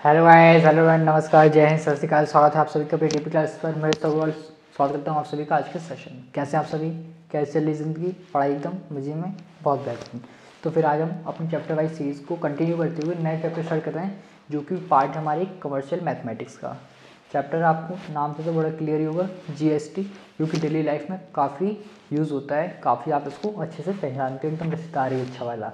Hello guys, hello and नमस्कार, जय हिंद, सत श्री अकाल। स्वागत है आप सभी का पीटीपी क्लास पर। मैं स्वागत करता हूँ आप सभी का आज के सेशन में। कैसे हैं आप सभी? कैसे चल रही ज़िंदगी, पढ़ाई एकदम मजे में? बहुत बेहतरीन। तो फिर आज हम अपनी चैप्टर वाइज सीरीज़ को कंटिन्यू करते हुए नए चैप्टर स्टार्ट कर रहे हैं, जो कि पार्ट है हमारी कमर्शियल मैथमेटिक्स का। चैप्टर आपको नाम से तो बड़ा क्लियर ही होगा, जीएसटी, जो कि डेली लाइफ में काफ़ी यूज़ होता है। काफ़ी आप इसको अच्छे से पहचानते हो, एकदम रिश्तेदार ही अच्छा वाला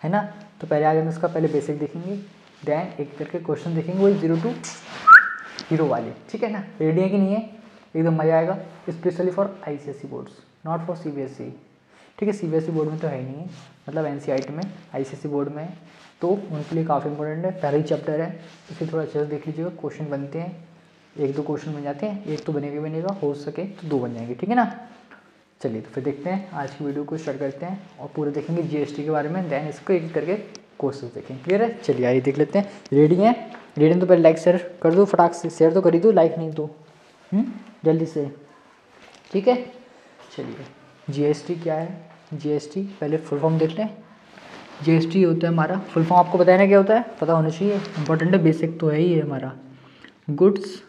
है ना। तो पहले आज हम इसका पहले बेसिक देखेंगे, देन एक करके क्वेश्चन देखेंगे, वही 0 to हीरो वाले, ठीक है ना। रेडी है कि नहीं है? एकदम मज़ा आएगा, specially for ICSE boards, not for CBSE. ठीक है, सीबीएसई बोर्ड में तो है ही नहीं है, मतलब एनसीईआरटी में, आईसीएसई बोर्ड में है, तो उनके लिए काफ़ी इंपॉर्टेंट है। पहला ही चैप्टर है, इसे थोड़ा अच्छे से देख लीजिएगा। क्वेश्चन बनते हैं, एक दो क्वेश्चन बन जाते हैं, एक तो बनेगा, हो सके तो दो बन जाएंगे, ठीक है ना। चलिए तो फिर देखते हैं, आज की वीडियो को स्टार्ट करते हैं और पूरे देखेंगे जीएसटी के बारे में, देन इसको एक करके क्वेश्चन देखेंगे। क्लियर है? चलिए आइए देख लेते हैं। रेडी हैं? रेडी तो पहले लाइक शेयर कर दो, फटाक से शेयर तो कर ही दो, लाइक नहीं तो जल्दी से, ठीक है। चलिए, जीएसटी क्या है? जीएसटी पहले फुल फॉर्म देख लें। जीएसटी होता है हमारा, फुल फॉर्म आपको बताया ना क्या होता है, पता होना चाहिए, इंपॉर्टेंट है, बेसिक तो है ही है हमारा। गुड्स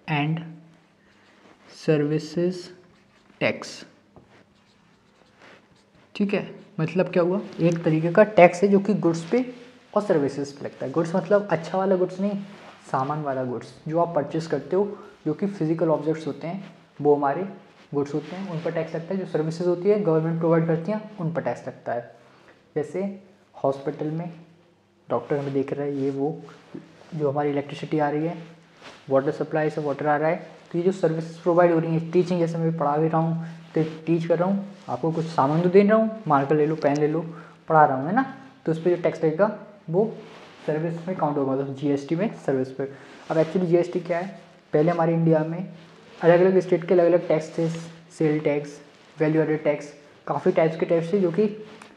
एंड सर्विसेज टैक्स, ठीक है। मतलब क्या हुआ, एक तरीके का टैक्स है जो कि गुड्स पे और सर्विसेज पे लगता है। गुड्स मतलब अच्छा वाला गुड्स नहीं, सामान वाला गुड्स जो आप परचेस करते हो, जो कि फिजिकल ऑब्जेक्ट्स होते हैं, वो हमारे गुड्स होते हैं, उन पर टैक्स लगता है। जो सर्विसेज होती है गवर्नमेंट प्रोवाइड करती हैं, उन पर टैक्स लगता है। जैसे हॉस्पिटल में डॉक्टर हमें देख रहा है, ये वो, जो हमारी इलेक्ट्रिसिटी आ रही है, वाटर सप्लाई से वाटर आ रहा है, तो ये जो सर्विसेज प्रोवाइड हो रही है, टीचिंग, जैसे मैं पढ़ा भी रहा हूँ तो टीच कर रहा हूँ, आपको कुछ सामान तो दे रहा हूँ, मार्कर ले लो, पेन ले लो, पढ़ा रहा हूँ, है ना। तो उस पर जो टैक्स लगेगा वो सर्विस में काउंट होगा, मतलब जीएसटी में सर्विस पर। अब एक्चुअली जीएसटी क्या है, पहले हमारे इंडिया में अलग अलग स्टेट के अलग अलग टैक्स थे, sale tax, value added tax, काफ़ी टाइप्स के टैक्स थे जो कि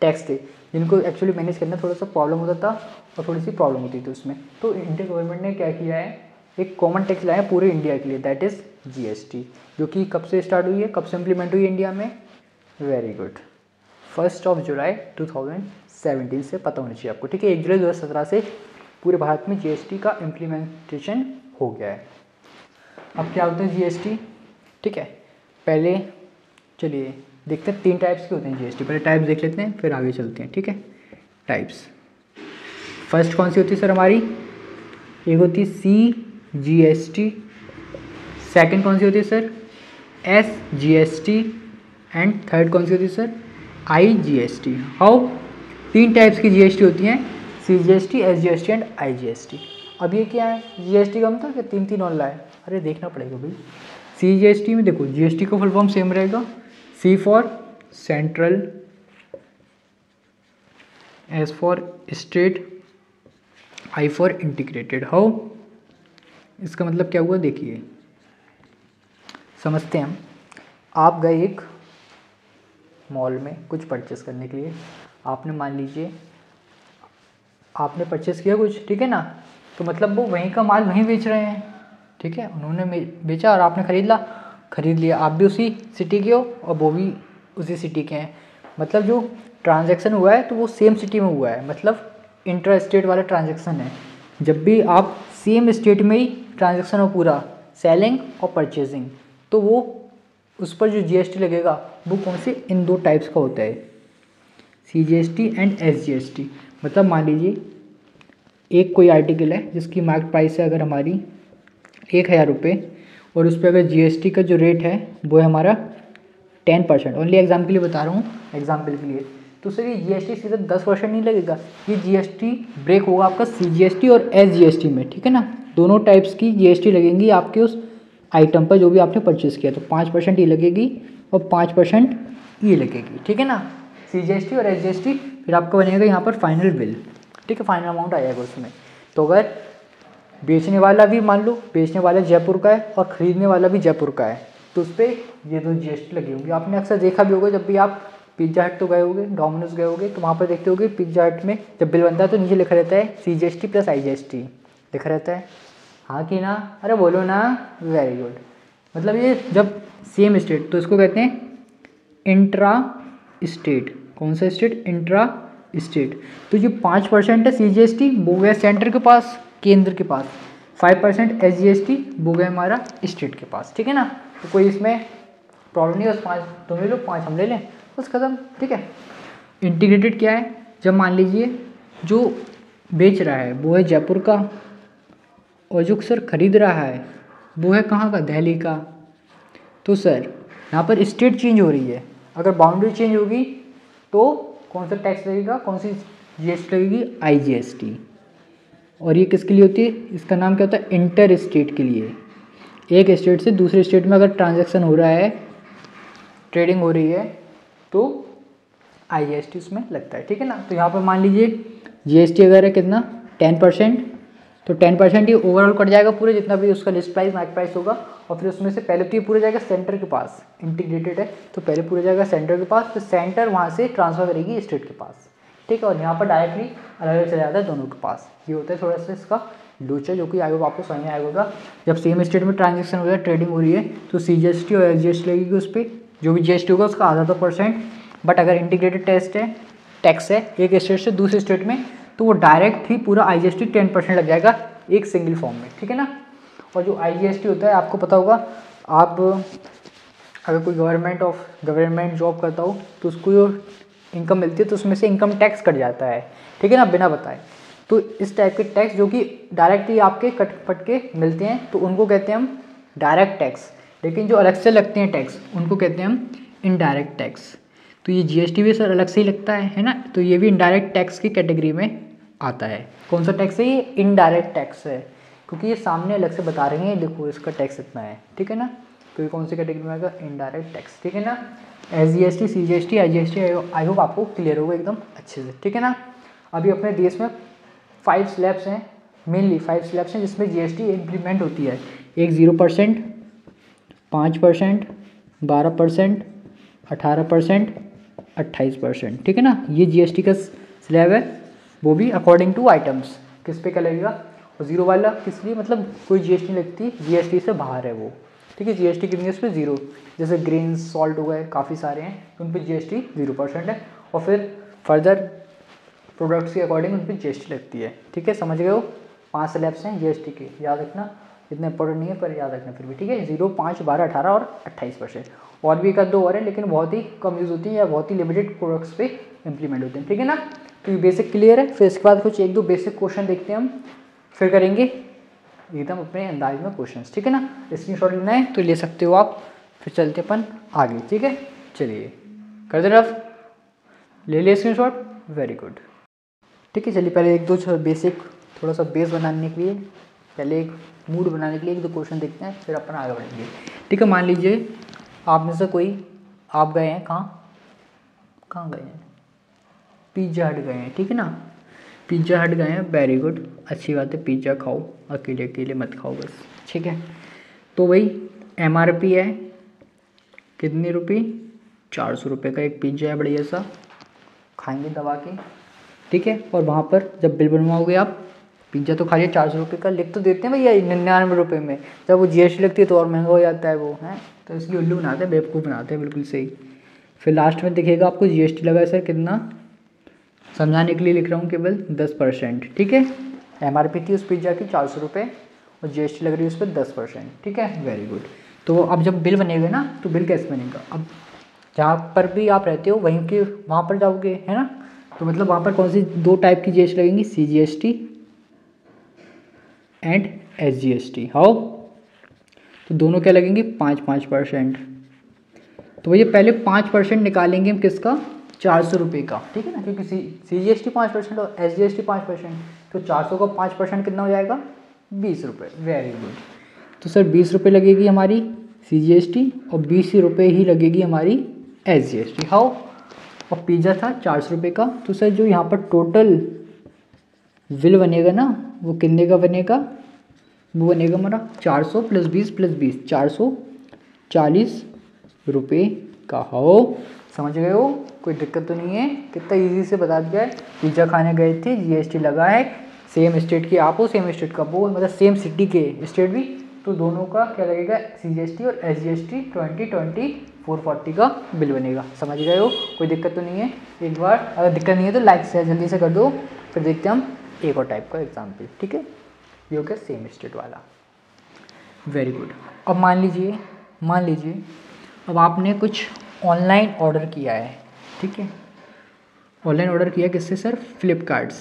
टैक्स थे, जिनको एक्चुअली मैनेज करना थोड़ा सा प्रॉब्लम होता था और थोड़ी सी प्रॉब्लम होती थी उसमें। तो इंडियन गवर्नमेंट ने क्या किया है, एक कॉमन टैक्स लाया पूरे इंडिया के लिए, दैट इज़ जीएसटी, जो कि कब से स्टार्ट हुई है, कब से इम्प्लीमेंट हुई है इंडिया में? वेरी गुड, 1 जुलाई 2017 से पता होना चाहिए आपको, ठीक है। 1 जुलाई 2017 से पूरे भारत में जीएसटी का इम्प्लीमेंटेशन हो गया है। अब क्या होता है जीएसटी, ठीक है। पहले चलिए देखते हैं, 3 टाइप्स के होते हैं जीएसटी। पहले टाइप्स देख लेते हैं, फिर आगे चलते हैं, ठीक है। टाइप्स, फर्स्ट कौन सी होती है सर हमारी? एक होती है CGST, सेकंड कौन सी होती है सर? SGST, एंड थर्ड कौन सी होती है सर? IGST। हाउ? 3 टाइप्स की जीएसटी होती हैं, CGST, SGST एंड IGST। अब ये क्या है, जीएसटी का मतलब क्या 3 और लाए? अरे देखना पड़ेगा भाई। CGST में देखो, जीएसटी का फुल फॉर्म सेम रहेगा, C for central, S for state, I for integrated. How? इसका मतलब क्या हुआ, देखिए समझते हैं हम। आप गए एक मॉल में कुछ परचेस करने के लिए, आपने मान लीजिए आपने परचेस किया कुछ, ठीक है ना, तो मतलब वो वहीं का माल वहीं बेच रहे हैं, ठीक है। उन्होंने बेचा और आपने खरीद लिया, आप भी उसी सिटी के हो और वो भी उसी सिटी के हैं, मतलब जो ट्रांजैक्शन हुआ है तो वो सेम सिटी में हुआ है, मतलब इंटर स्टेट वाला ट्रांजैक्शन है। जब भी आप सेम स्टेट में ही ट्रांजैक्शन हो पूरा, सेलिंग और परचेजिंग, तो वो उस पर जो जीएसटी लगेगा वो कौन से, इन 2 टाइप्स का होता है, CGST एंड SGST। मतलब मान लीजिए एक कोई आर्टिकल है जिसकी मार्केट प्राइस है अगर हमारी 1000 रुपये, और उस पर अगर जीएसटी का जो रेट है वो है हमारा 10%, ओनली एग्जाम्पल के लिए बता रहा हूँ, एग्जाम्पल के लिए, तो सर ये जीएसटी सीधा 10% नहीं लगेगा, ये जीएसटी ब्रेक होगा आपका CGST और SGST में, ठीक है ना। दोनों टाइप्स की जीएसटी लगेंगी आपके उस आइटम पर जो भी आपने परचेस किया, तो 5% ये लगेगी और 5% ये लगेगी, ठीक है ना, CGST और SGST। फिर आपका बनेगा यहाँ पर फाइनल बिल, ठीक है, फाइनल अमाउंट आ जाएगा उसमें। तो अगर बेचने वाला भी, मान लो बेचने वाला जयपुर का है और ख़रीदने वाला भी जयपुर का है, तो उस पर ये 2 जीएसटी लगी होंगी। आपने अक्सर देखा भी होगा, जब भी आप पिज्जा हट तो गए होगे, डोमिनोज गए होगे, तो वहाँ पर देखते होगे पिज्जा हट में जब बिल बनता है तो नीचे लिखा रहता है CGST प्लस IGST लिखा रहता है, हाँ कि ना? अरे बोलो ना, वेरी गुड। मतलब ये जब सेम स्टेट, तो इसको कहते हैं इंट्रा स्टेट। कौन सा स्टेट? Intra state. तो जो 5% है CGST वो गया सेंटर के पास, केंद्र के पास, 5% SGST वो गया हमारा स्टेट के पास, ठीक है ना। तो कोई इसमें प्रॉब्लम नहीं है, बस 5 तुम ले लो 5 हम ले लें, बस खत्म, ठीक है। इंटीग्रेटेड क्या है, जब मान लीजिए जो बेच रहा है वो है जयपुर का और जो सर खरीद रहा है वो है कहाँ का, दिल्ली का, तो सर यहाँ पर स्टेट चेंज हो रही है, अगर बाउंड्री चेंज होगी तो कौन सा टैक्स लगेगा, कौन सी GST लगेगी, IGST। और ये किसके लिए होती है, इसका नाम क्या होता है, इंटर स्टेट के लिए। एक स्टेट से दूसरे स्टेट में अगर ट्रांजैक्शन हो रहा है, ट्रेडिंग हो रही है, तो IGST उसमें लगता है, ठीक है ना। तो यहाँ पर मान लीजिए GST अगर है कितना 10%, तो 10% ही ओवरऑल कट जाएगा पूरे, जितना भी उसका लिस्ट प्राइस मार्केट प्राइस होगा, और फिर उसमें से पहले तो ये पूरा जाएगा सेंटर के पास, इंटीग्रेटेड है तो पहले पूरा जाएगा सेंटर के पास, फिर सेंटर वहाँ से ट्रांसफर करेगी स्टेट के पास, ठीक है। और यहाँ पर डायरेक्टली अलग अलग चला जाता है दोनों के पास। ये होता है थोड़ा सा इसका लोचा, जो कि आगे आपको समझ में आएगा। जब सेम स्टेट में ट्रांजेक्शन हो रहा है, ट्रेडिंग हो रही है, तो CGST और SGST लगेगी उस पर, जो भी GST होगा उसका आधा तो %। बट अगर इंटीग्रेटेड टैक्स है एक स्टेट से दूसरे स्टेट में, तो वो डायरेक्ट ही पूरा IGST 10% लग जाएगा एक सिंगल फॉर्म में, ठीक है ना। और जो IGST होता है आपको पता होगा, आप अगर कोई गवर्नमेंट जॉब करता हो तो उसको जो इनकम मिलती है तो उसमें से इनकम टैक्स कट जाता है, ठीक है ना, बिना बताए। तो इस टाइप के टैक्स जो कि डायरेक्टली आपके कट पट के मिलते हैं, तो उनको कहते हैं हम डायरेक्ट टैक्स। लेकिन जो अलग से लगते हैं टैक्स, उनको कहते हैं हम इनडायरेक्ट टैक्स। तो ये GST भी सर अलग से ही लगता है ना, तो ये भी इनडायरेक्ट टैक्स की कैटेगरी में आता है। कौन सा टैक्स है ये, इनडायरेक्ट टैक्स है, क्योंकि ये सामने अलग से बता रहे हैं, देखो इसका टैक्स इतना है, ठीक है ना। तो ये कौन सी कैटेगरी में आएगा, इनडायरेक्ट टैक्स, ठीक है ना। SGST CGST IGST I hope आपको क्लियर होगा एकदम अच्छे से, ठीक है ना। अभी अपने देश में 5 स्लैब्स हैं, मेनली 5 स्लैब्स हैं जिसमें GST इम्प्लीमेंट होती है। एक 0%, 5%, 12%, 18%, 28%, ठीक है ना। ये GST का स्लैब है, वो भी अकॉर्डिंग टू आइटम्स, किस पे क्या लगेगा। और 0 वाला किस लिए, मतलब कोई GST नहीं लगती, GST से बाहर है वो, ठीक है। GST कितनी है उस पर 0, जैसे ग्रेन्स सॉल्ट हो गए, काफ़ी सारे हैं, तो उन पर GST 0% है। और फिर फर्दर प्रोडक्ट्स के अकॉर्डिंग उन पर GST लगती है, ठीक है, समझ गए हो। 5 स्लैब्स हैं GST के, याद रखना, इतना इंपॉर्टेंट नहीं है पर याद रखना फिर भी, ठीक है। 0, 5, 12, 18 और 28%। और भी एक आध दो और है, लेकिन बहुत ही कम यूज़ होती है या बहुत ही लिमिटेड प्रोडक्ट्स पे इंप्लीमेंट होते हैं, ठीक है ना। तो ये बेसिक क्लियर है। फिर इसके बाद कुछ 1-2 बेसिक क्वेश्चन देखते हैं हम, फिर करेंगे एकदम अपने अंदाज में क्वेश्चंस, ठीक है ना। स्क्रीनशॉट लेना है तो ले सकते हो आप, फिर चलते अपन आगे, ठीक है। चलिए कर दे रफ, ले लिया स्क्रीनशॉट, वेरी गुड, ठीक है। चलिए पहले 1-2 बेसिक थोड़ा सा बेस बनाने के लिए, पहले एक मूड बनाने के लिए 1-2 क्वेश्चन देखते हैं, फिर अपन आगे बढ़ेंगे, ठीक है। मान लीजिए आप में से कोई, आप गए हैं कहाँ गए हैं, पिज़्ज़ा हट गए हैं, ठीक है ना। पिज़्ज़ा हट गए हैं, वेरी गुड, अच्छी बात है, पिज़्ज़ा खाओ, अकेले अकेले मत खाओ बस, ठीक है। तो भाई MRP है कितने रुपये, 400 रुपये का एक पिज़्ज़ा है, बढ़िया सा खाएंगे दबा के, ठीक है। और वहाँ पर जब बिल बनवाओगे आप, पिज़्ज़ा तो खा लिया 400 रुपये का, लिख तो देते हैं भैया 99 रुपये में, जब वो GST लगती है तो और महंगा हो जाता है वो, है तो इसलिए उल्लू बनाते हैं, बेवकूफ़ बनाते हैं, बिल्कुल सही। फिर लास्ट में दिखेगा आपको GST लगा है सर कितना, समझाने के लिए लिख रहा हूँ केवल 10%, ठीक है। MRP थी उस पिज़्ज़ा की 400 रुपये और GST लग रही है उस पर 10%, ठीक है, वेरी गुड। तो अब जब बिल बनेगा ना, तो बिल कैसे बनेगा, अब जहाँ पर भी आप रहते हो वहीं के वहाँ पर जाओगे, है ना। तो मतलब वहाँ पर कौन सी 2 टाइप की GST लगेंगी, CGST एंड SGST, हाउ। तो दोनों क्या लगेंगे, 5-5%। तो भैया पहले 5% निकालेंगे हम किसका, 400 रुपये का, ठीक है ना, क्योंकि CGST 5% और SGST 5%, तो 400 का 5% कितना हो जाएगा, 20 रुपये, वेरी गुड। तो सर 20 रुपये लगेगी हमारी CGST और 20 रुपये ही लगेगी हमारी SGST, हाउ। और पिज़्ज़ा था 400 रुपये का, तो सर जो यहाँ पर टोटल बिल बनेगा ना, वो कितने का बनेगा, वो बनेगा हमारा 400 + 20 + 20, 440 रुपये का, हो। समझ गए हो, कोई दिक्कत तो नहीं है, कितना इजी से बता दिया है। पिज़्ज़ा खाने गए थे, GST लगा है, सेम स्टेट के आप हो, सेम स्टेट का वो, मतलब सेम सिटी के स्टेट भी, तो दोनों का क्या लगेगा, CGST और SGST 440 का बिल बनेगा। समझ गए हो, कोई दिक्कत तो नहीं है। एक बार अगर दिक्कत नहीं है तो लाइक से जल्दी से कर दो, फिर देखते हैं हम एक और टाइप का एग्जाम्पल, ठीक है। ये हो गया सेम स्टेट वाला। Very good. अब मान लीजिए अब आपने कुछ ऑनलाइन ऑर्डर किया है, ठीक है, ऑनलाइन ऑर्डर किया किससे सर? फ्लिपकार्ट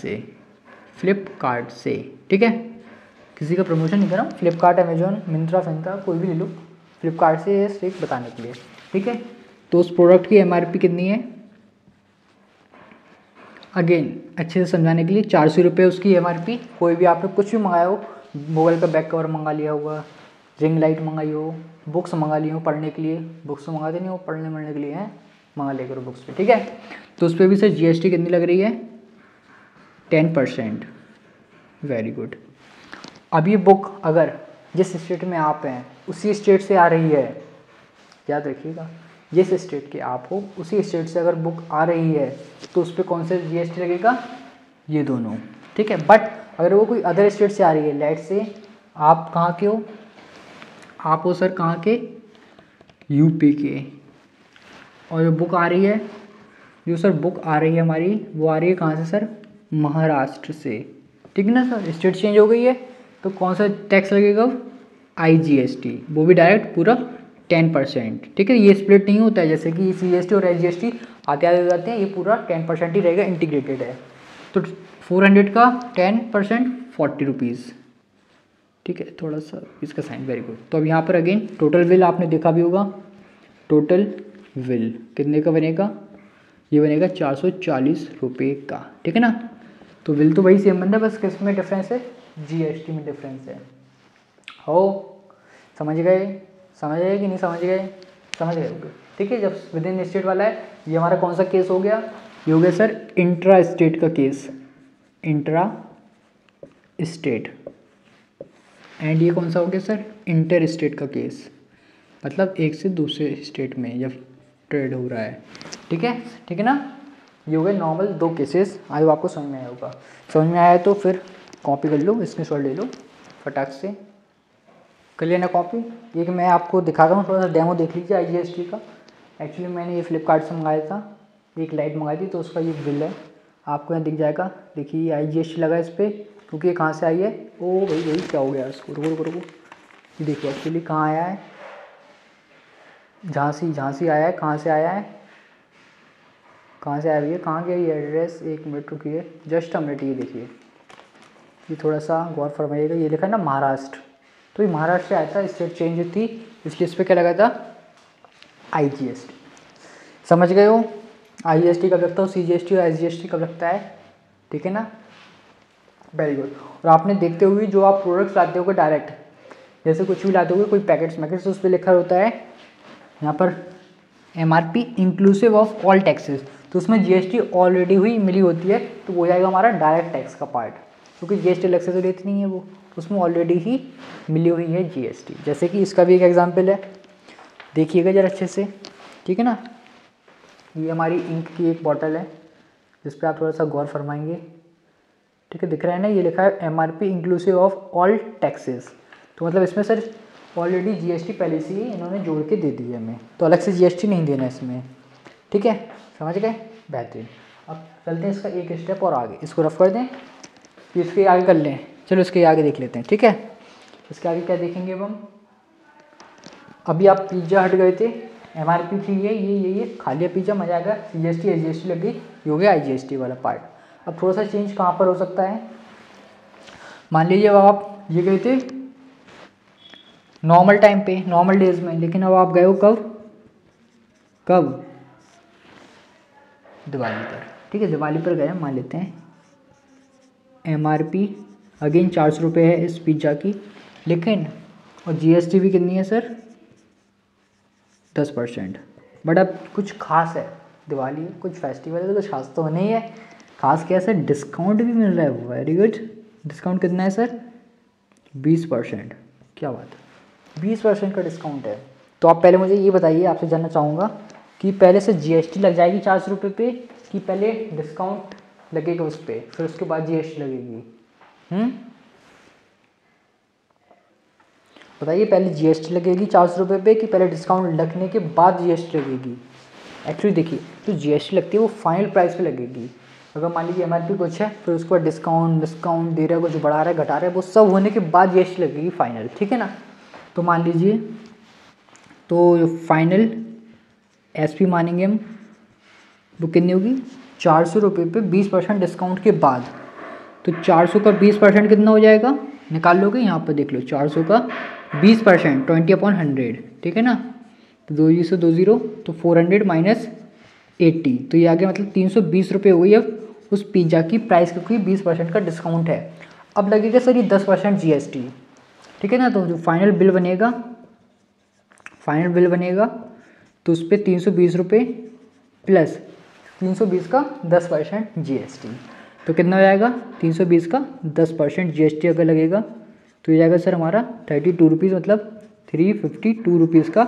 से, ठीक है, किसी का प्रमोशन नहीं कर रहा हूँ, फ्लिपकार्ट, अमेजोन, मिंत्रा फिंत्रा कोई भी ले लो, फ्लिपकार्ट से ये स्टेक बताने के लिए, ठीक है। तो उस प्रोडक्ट की एमआरपी कितनी है? अगेन अच्छे से समझाने के लिए 400 रुपये उसकी एमआरपी। कोई भी आपने कुछ भी मंगाया हो, मोबाइल का बैक कवर मंगा लिया होगा, रिंग लाइट मंगाई हो, बुक्स मंगा ली हो पढ़ने के लिए, बुक्स मंगाते नहीं हो पढ़ने के लिए हैं, मंगा ले करो बुक्स पे, ठीक है। तो उस पर भी सर जीएसटी कितनी लग रही है? 10%। Very good. अब ये बुक अगर जिस स्टेट में आप हैं उसी स्टेट से आ रही है, याद रखिएगा, जिस स्टेट के आप हो उसी स्टेट से अगर बुक आ रही है तो उस पर कौन सा जीएसटी लगेगा? ये दोनों, ठीक है। बट अगर वो कोई अदर स्टेट से आ रही है, लेट से आप कहाँ के हो? आप हो सर कहाँ के? यूपी के। और जो बुक आ रही है, जो सर बुक आ रही है हमारी, वो आ रही है कहाँ से सर? महाराष्ट्र से, ठीक है ना सर। स्टेट चेंज हो गई है तो कौन सा टैक्स लगेगा? आईजीएसटी, वो भी डायरेक्ट पूरा 10%, ठीक है। ये स्प्लिट नहीं होता है जैसे कि सीजीएसटी और एसजीएसटी आते आते जाते हैं, ये पूरा 10% ही रहेगा, इंटीग्रेटेड है। तो 400 का 10% 40 रुपीज़, ठीक है, थोड़ा सा इसका साइन। Very good. तो अब यहाँ पर अगेन टोटल बिल आपने देखा भी होगा, टोटल बिल कितने का बनेगा? ये बनेगा 440 रुपये का, ठीक है ना। तो बिल तो वही सेम बनता है, बस किस में डिफरेंस है? जीएसटी में डिफरेंस है। हो समझ गए कि नहीं समझ गए? समझ गए होगे, ठीक है। जब विद इन स्टेट वाला है, ये हमारा कौन सा केस हो गया? ये हो गया सर इंट्रा स्टेट का केस, इंट्रा स्टेट। एंड ये कौन सा हो गया सर? इंटर स्टेट का केस, मतलब एक से दूसरे स्टेट में जब ट्रेड हो रहा है, ठीक है ना। ये हो गए नॉर्मल 2 केसेस। आई होप आपको समझ में आया होगा। समझ में आया तो फिर कॉपी कर लो, स्क्रीनशॉट ले लो फटाक से, कर लेना कॉपी। एक मैं आपको दिखा रहा हूँ, थोड़ा सा डेमो देख लीजिए आईजीएसटी का। एक्चुअली मैंने ये फ्लिपकार्ट से मंगाया था, एक लाइट मंगाई थी, तो उसका ये बिल है, आपको यहाँ दिख जाएगा। देखिए आईजीएसटी लगा इस पर, क्योंकि ये कहाँ से आई है? ओ भाई क्या हो गया इसको? रुको, ये देखिए एक्चुअली कहाँ आया है, झांसी आया है। कहाँ से आया है? कहाँ से आया भैया? कहाँ गया ये एड्रेस? 1 मिनट रुकिए, जस्ट अ मिनट। ये देखिए, ये थोड़ा सा गौर फरमाइएगा, ये लिखा है ना महाराष्ट्र, तो ये महाराष्ट्र से आया था, स्टेट चेंज थी इसलिए इस पर क्या लगा था? आईजीएसटी। समझ गए हो? आईजीएसटी कब लगता है, सीजीएसटी और एसजीएसटी कब लगता है, ठीक है ना। Very good. और आपने देखते हुए जो आप प्रोडक्ट्स लाते होगे डायरेक्ट, जैसे कुछ भी लाते होगे, कोई पैकेट्स उस पर लिखा होता है यहाँ पर MRP inclusive of all taxes, तो उसमें जीएसटी ऑलरेडी हुई मिली होती है, तो वो जाएगा हमारा डायरेक्ट टैक्स का पार्ट, क्योंकि जीएसटी अलग से तो लेती नहीं है वो, उसमें ऑलरेडी ही मिली हुई है जीएसटी। जैसे कि इसका भी एक एग्जांपल है, देखिएगा जरा अच्छे से, ठीक है ना। ये हमारी इंक की एक बॉटल है जिस पर आप थोड़ा सा गौर फरमाएंगे, ठीक है, दिख रहा है ना, ये लिखा है MRP inclusive of all taxes, तो मतलब इसमें सर ऑलरेडी जीएसटी पहले से ही इन्होंने जोड़ के दे दी है हमें, तो अलग से जीएसटी नहीं देना इसमें, ठीक है, समझ गए? बेहतरीन। अब चलते हैं इसका एक स्टेप और आगे, इसको रफ कर दें, फिर इसके आगे कर लें। चलो इसके आगे देख लेते हैं, ठीक है। इसके आगे क्या देखेंगे अब हम? अभी आप पिज्ज़ा हट गए थे, एमआरपी थी ये खा लिया पिज्ज़ा, मजा आ गया, सीजीएसटी एसजीएसटी लग गई, ये हो गया आईजीएसटी वाला पार्ट। अब थोड़ा सा चेंज कहाँ पर हो सकता है? मान लीजिए अब आप ये गए थे नॉर्मल टाइम पे, नॉर्मल डेज में, लेकिन अब आप गए हो कब? दिवाली पर, ठीक है, दिवाली पर गए, मान लेते हैं। एमआरपी अगेन 400 रुपये है इस पिज्ज़ा की, लेकिन और जीएसटी भी कितनी है सर? 10%। बट अब कुछ खास है, दिवाली है, कुछ फेस्टिवल है, तो कुछ खास तो नहीं है। खास क्या है सर? डिस्काउंट भी मिल रहा है। Very good. डिस्काउंट कितना है सर? 20%। क्या बात है, 20% का डिस्काउंट है। तो आप पहले मुझे ये बताइए, आपसे जानना चाहूँगा कि पहले से जीएसटी लग जाएगी 400 रुपये पे, कि पहले डिस्काउंट लगेगा उस पर, फिर उसके बाद जीएसटी लगेगी? बताइए, पहले जीएसटी लगेगी 400 रुपये पे, कि पहले डिस्काउंट लगने के बाद जीएसटी लगेगी? एक्चुअली देखिए, जो जीएसटी लगती है वो फाइनल प्राइस पे लगेगी, अगर मान लीजिए MRP कुछ है, फिर उसके बाद डिस्काउंट दे रहा है, कुछ बढ़ा रहा है, घटा रहा है, वो सब होने के बाद GST लगेगी फाइनल, ठीक है ना। तो मान लीजिए, तो जो फाइनल SP मानेंगे हम, वो कितनी होगी 400 रुपये पे 20% डिस्काउंट के बाद। तो 400 का 20% कितना हो जाएगा, निकाल लोगे, यहाँ पर देख लो, 400 का 20% 20/100, ठीक है ना। तो 2 से 2 0, तो 400 माइनस 80, तो ये आ गया मतलब 320 रुपये हो गई अब उस पिज़्ज़ा की प्राइस, क्योंकि 20% का डिस्काउंट है। अब लगेगा सर ये 10% GST, ठीक है ना। तो जो फाइनल बिल बनेगा तो उस पर 320 रुपये प्लस 320 का 10% GST, तो कितना हो जाएगा 320 का 10% GST अगर लगेगा तो ये जाएगा सर हमारा 32 रुपीज़, मतलब 352 रुपीज़ का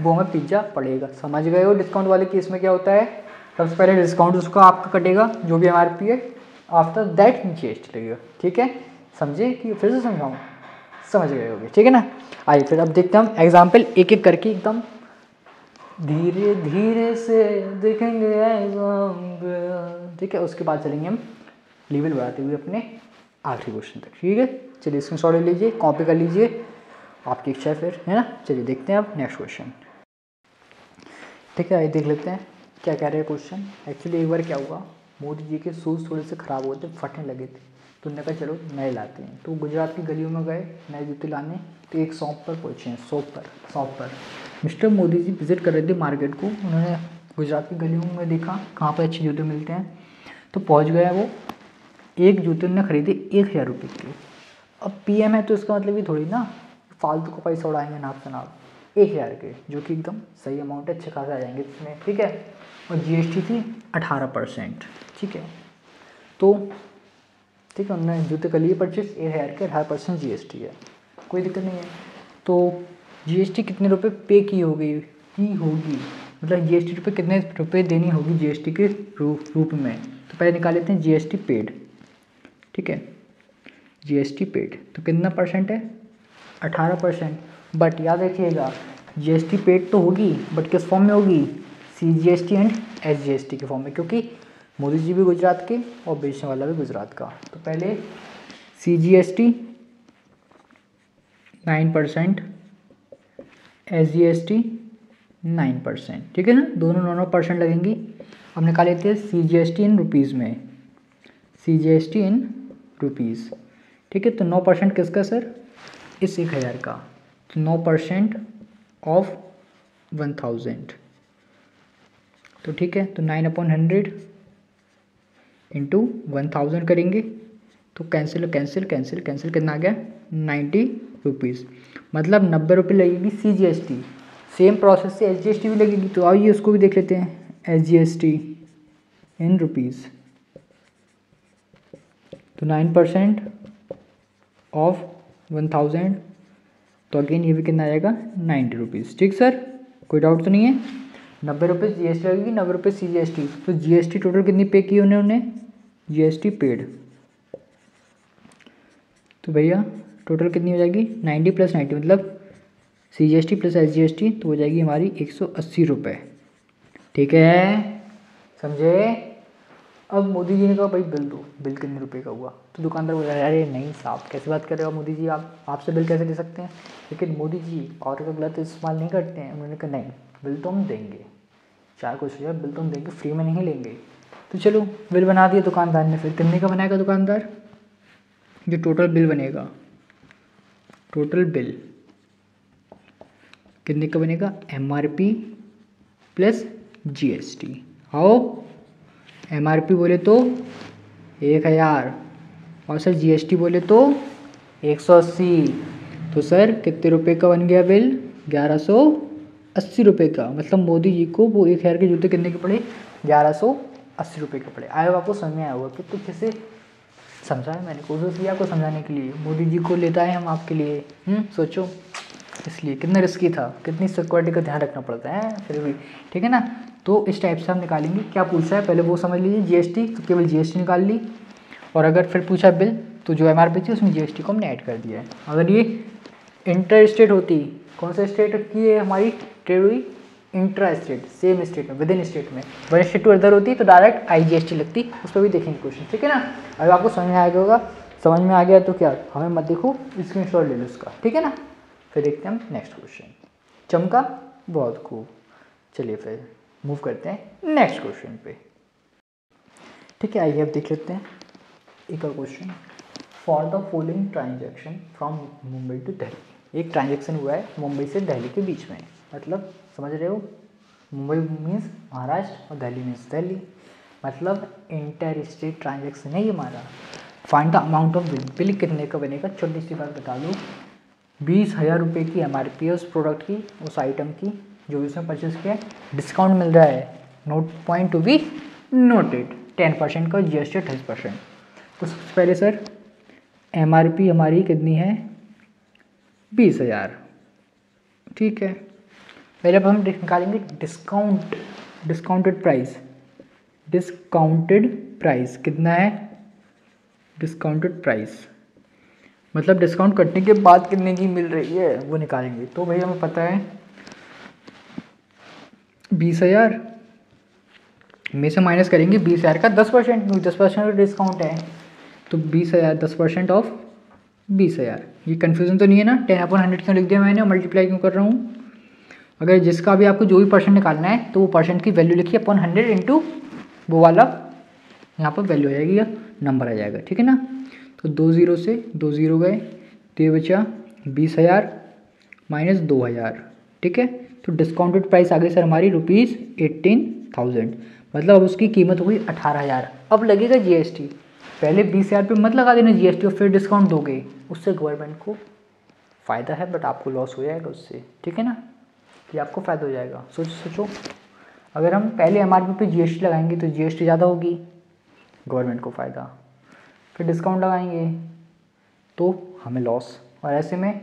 वो हमें पिज़्ज़ा पड़ेगा। समझ गए हो डिस्काउंट वाले केस में क्या होता है, सबसे पहले डिस्काउंट उसका आपका कटेगा जो भी MRP है, आफ्टर दैट GST लगेगा, ठीक है। समझे कि फिर से समझाऊँ, समझ गए होगे, ठीक है ना। आइए फिर अब देखते हैं हम एग्जाम्पल एक एक करके, एकदम धीरे धीरे से देखेंगे एग्जाम्पल, ठीक है। उसके बाद चलेंगे हम लेवल बढ़ाते हुए अपने आखिरी क्वेश्चन तक, ठीक है। चलिए स्क्रीनशॉट ले लीजिए, कॉपी कर लीजिए, आपकी इच्छा है फिर, है ना। चलिए देखते हैं अब नेक्स्ट क्वेश्चन, ठीक है। आइए देख लेते हैं क्या कह रहे हैं क्वेश्चन। एक्चुअली एक बार क्या हुआ, मोदी जी के शूज़ थोड़े से ख़राब हुए थे, फटने लगे थे, तो उन्होंने कहा चलो नए लाते हैं। तो गुजरात की गलियों में गए नए जूते लाने, तो एक शॉप पर पहुँचे हैं, शॉप पर मिस्टर मोदी जी विजिट कर रहे थे मार्केट को। उन्होंने गुजरात की गलियों में देखा कहाँ पर अच्छे जूते मिलते हैं, तो पहुँच गया वो। एक जूते उन्होंने खरीदे 1000 रुपये के। अब PM है तो इसका मतलब ये थोड़ी ना फालतू को पैसा उड़ाएंगे नाप शनाप, 1000 के, जो कि एकदम सही अमाउंट है, अच्छे खासा आ जाएंगे इसमें, ठीक है। और GST थी 18%, ठीक है। तो ठीक है, उन्होंने जूते कर लिए परचेस 1000 के, 18% GST है, कोई दिक्कत नहीं है। तो GST कितने रुपए पे की होगी, मतलब GST रुपये कितने रुपये देनी होगी GST के रूप में। तो पहले निकाल लेते हैं GST पेड, ठीक है। GST पेड तो कितना परसेंट है, 18%। बट याद रखिएगा GST पेड तो होगी, बट किस फॉर्म में होगी, CGST एंड SGST के फॉर्म में, क्योंकि मोदी जी भी गुजरात के और बेचने वाला भी गुजरात का। तो पहले CGST 9%, SGST 9%, ठीक है ना, दोनों 9% लगेंगी। अब निकाल लेते हैं CGST इन रुपीज़ में, CGST इन रुपीज़, ठीक है। तो 9% किसका सर, इस 1000 का, तो 9% ऑफ 1000, तो ठीक है। तो 9/100 इंटू 1000 करेंगे, तो कैंसिल कितना आ गया 90 रुपीज़, मतलब 90 रुपये लगेगी CGST। सेम प्रोसेस से SGST भी लगेगी, तो आइए उसको भी देख लेते हैं। SGST इन रुपीज़, तो 9% ऑफ 1000, तो अगेन ये भी कितना आएगा 90 रुपीज़, ठीक सर, कोई डाउट तो नहीं है। 90 रुपये GST लगेगी, 90 रुपये CGST, तो GST टोटल कितनी पे की उन्होंने, GST पेड, तो भैया टोटल कितनी हो जाएगी 90 + 90, मतलब CGST प्लस SGST, तो हो जाएगी हमारी 180 रुपये, ठीक है, समझे। अब मोदी जी ने कहा भाई बिल दो, बिल कितने रुपए का हुआ। तो दुकानदार बोला अरे नहीं साहब कैसे बात कर रहे हो मोदी जी, आप आपसे बिल कैसे दे सकते हैं। लेकिन मोदी जी पावर का गलत इस्तेमाल नहीं करते हैं। उन्होंने कहा नहीं बिल तो हम देंगे, चाहे कुछ हो जाए बिल तो हम देंगे, फ्री में नहीं लेंगे। तो चलो बिल बना दिया दुकानदार ने। फिर कितने का बनाएगा दुकानदार, जो टोटल बिल बनेगा, टोटल बिल कितने का बनेगा, MRP प्लस GST। आओ MRP बोले तो 1000 और सर GST बोले तो 180, तो सर कितने रुपए का बन गया बिल, 1180 रुपये का। मतलब मोदी जी को वो 1000 के जूते कितने के पड़े, 1180 रुपये के पड़े। आए आपको समझ में आया होगा कि तो किसे समझाया, मैंने कोशिश किया आपको समझाने के लिए, मोदी जी को लेता है हम आपके लिए, सोचो इसलिए कितना रिस्की था, कितनी सिक्योरिटी का ध्यान रखना पड़ता है फिर भी, ठीक है ना। तो इस टाइप से हम निकालेंगे, क्या पूछा है पहले वो समझ लीजिए। GST तो केवल GST निकाल ली, और अगर फिर पूछा बिल तो जो MRP थी उसमें GST को हमने ऐड कर दिया है। अगर ये इंटर स्टेट होती, कौन सा स्टेट की है हमारी ट्रेड हुई, इंट्रा स्टेट, सेम स्टेट में, विद इन स्टेट में, वन स्टेट टू अदर होती तो डायरेक्ट IGST लगती, उस पर भी देखेंगे क्वेश्चन, ठीक है ना। अगर आपको समझ में आ गया होगा, समझ में आ गया तो क्या हमें मत देखो, स्क्रीनशॉट ले लो उसका, ठीक है ना। फिर देखते हैं हम नेक्स्ट क्वेश्चन। चमका, बहुत खूब। चलिए फिर मूव करते हैं नेक्स्ट क्वेश्चन पे, ठीक है। आइए अब देख लेते हैं एक और question. For the following transaction from Mumbai to Delhi, एक ट्रांजैक्शन हुआ है मुंबई से दिल्ली के बीच में, मतलब समझ रहे हो, मुंबई मीन्स महाराष्ट्र और दिल्ली मीन्स दिल्ली, मतलब इंटर स्टेट ट्रांजैक्शन है ये हमारा। Find the amount of bill, bill कितने का बनेगा, छोटी सी बात बता दो। 20,000 रुपये की MRP है उस प्रोडक्ट की, उस आइटम की जो भी उसमें परचेज किया है, डिस्काउंट मिल रहा है, note point to be noted, 10% का, GST 28%। तो सबसे पहले सर MRP हमारी कितनी है, 20,000, ठीक है। पहले अब हम निकालेंगे discount, discounted price, discounted price कितना है, डिस्काउंटेड प्राइस मतलब डिस्काउंट कटने के बाद कितने की मिल रही है वो निकालेंगे। तो भाई हमें पता है 20,000 में से माइनस करेंगे 20,000 का 10%, क्योंकि 10% का डिस्काउंट है, तो 20,000 10% ऑफ 20,000। ये कन्फ्यूजन तो नहीं है ना, 10/100 क्यों लिख दिया मैंने, मल्टीप्लाई क्यों कर रहा हूँ। अगर जिसका भी आपको जो भी परसेंट निकालना है तो वो परसेंट की वैल्यू लिखिए अपॉन 100 इंटू वो वाला यहाँ पर वैल्यू आ जाएगी या नंबर आ जाएगा, ठीक है ना। तो 2 0 से 2 0 गए, तो ये बचा 20,000 माइनस 2,000, ठीक है। तो डिस्काउंटेड प्राइस आ गई सर हमारी ₹18,000, मतलब अब उसकी कीमत हुई 18,000। अब लगेगा GST, पहले 20,000 पे मत लगा देना GST और फिर डिस्काउंट दोगे, उससे गवर्नमेंट को फ़ायदा है बट आपको लॉस हो जाएगा उससे, ठीक है ना। कि आपको फ़ायदा हो जाएगा, सोचो अगर हम पहले MRP पे GST लगाएंगे तो GST ज़्यादा होगी, गवर्नमेंट को फ़ायदा, फिर डिस्काउंट लगाएंगे तो हमें लॉस, और ऐसे में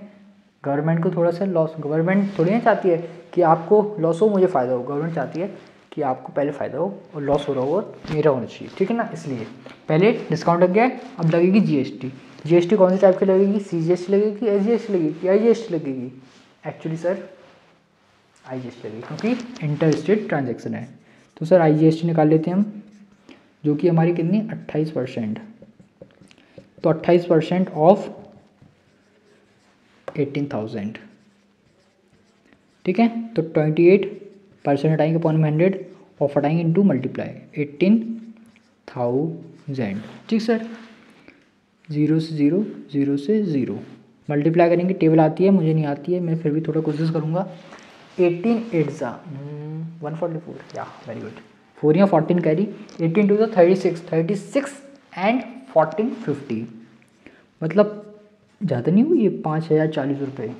गवर्नमेंट को थोड़ा सा लॉस, गवर्नमेंट थोड़ी ना चाहती है कि आपको लॉस हो मुझे फ़ायदा हो, गवर्नमेंट चाहती है कि आपको पहले फ़ायदा हो और लॉस हो रहा हो मेरा होना चाहिए, ठीक है ना। इसलिए पहले डिस्काउंट लग गया है, अब लगेगी GST। GST कौन से टाइप की लगेगी, CGST लगेगी, SGST लगेगी, IGST लगेगी। एक्चुअली सर IGST लगेगी क्योंकि इंटर स्टेट ट्रांजेक्शन है। तो सर IGST निकाल लेते हैं हम, जो कि हमारी कितनी 28%, तो 28% ऑफ 18,000, ठीक है। तो 28% हटाएंगे अपॉन 100 और हटाएंगे इंटू मल्टीप्लाई 18,000, ठीक सर। 0 से 0, 0 से 0 मल्टीप्लाई करेंगे, टेबल आती है मुझे नहीं आती है, मैं फिर भी थोड़ा कोशिश करूँगा। 18 8 144, या वेरी गुड, 4 या 14 कैरी, 18 टू 36 एंड 14 50, मतलब ज़्यादा नहीं हुई ये 5,040 रुपये,